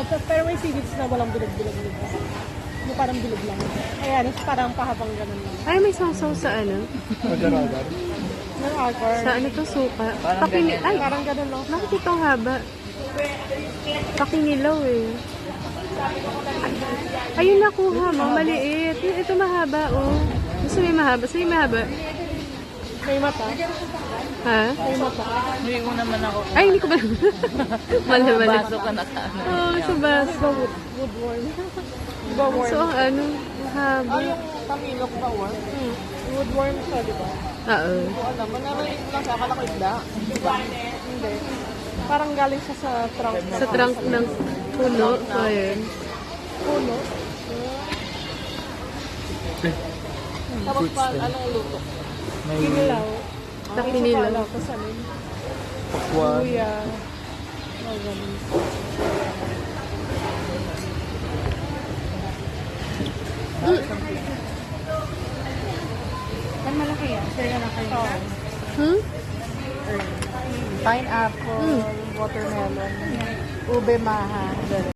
pero may seeds na walang bilog-bilog. Yung parang bilog lang. Ayan, parang pahabang ganun lang. Ay, may sausaw sa ano? Agar-agar. Yung agar. Sa ano to, suka? Parang ganyan. Ay, Parang ganun lang. nakikita ang haba. Pakinilaw eh. Ayun nakuha mo, maliit. Ito mahaba, oh. Gusto mo yung mahaba? Sa'yo yung mahaba? May mata. Ha? May mata. Hindi ko naman ako. Ay, hindi ko ba? Mali. Baso ka na sa ano. Oo, sa baso. Woodworm. Diba worm? So, ang ano, mahaba. yung tamilok ba worm? Woodworm siya, di ba? Oo. Hindi ko alam. Manarayin lang siya. Akala ko isda. Diba? Hindi. Parang galing siya sa trunk. Sa trunk ng puno. Ayun. Puno. Tapos pa, anong luto? May Kinilaw. Sa kinilaw. Tapos ano yun? pakwan. Luya. Oh, ganun. Kan malaki yan. Share na kayo. Hmm? Pineapple, watermelon, ube maha.